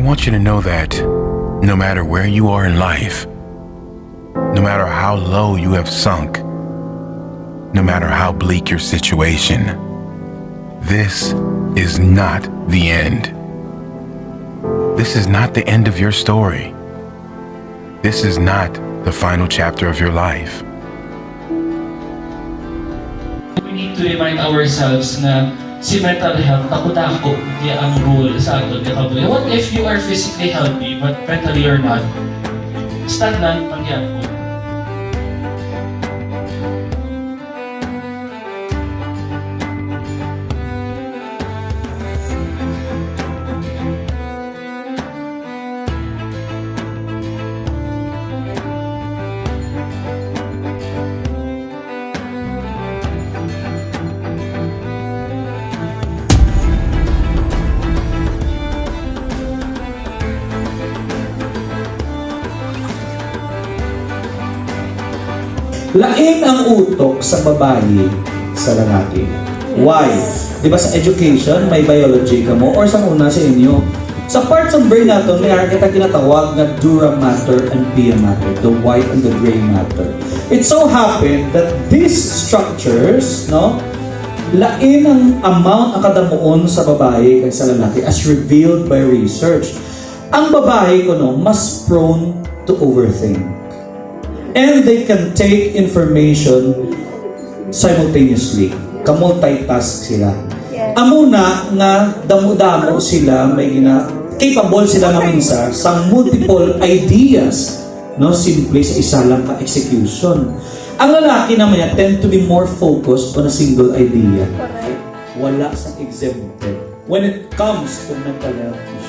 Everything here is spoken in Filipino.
want you to know that no matter where you are in life, no matter how low you have sunk, no matter how bleak your situation, this is not the end. This is not the end of your story. This is not the final chapter of your life. We need to remind ourselves na si mental health, tako di ang rule sa ato. What if you are physically healthy but mentally you're not? Stand lang, pangyan ko. Lain ang utok sa babae sa lalaki. Why? Di ba sa education, may biology ka mo or sa una sa inyo. Sa parts of brain natin, may kita tinatawag na dura matter and pia matter, the white and the gray matter. It so happened that these structures, no, lain ang amount ang kadamuon sa babae kaysa lalaki as revealed by research. Ang babae ko no, mas prone to overthink. And they can take information simultaneously. Ka-multitask sila. Amuna nga damo-damo sila may capable sila maminsa sa multiple ideas, no, simple sa isa lang ka execution. Ang lalaki naman niya tend to be more focused on a single idea. Wala sa exempted when it comes to mental health issues.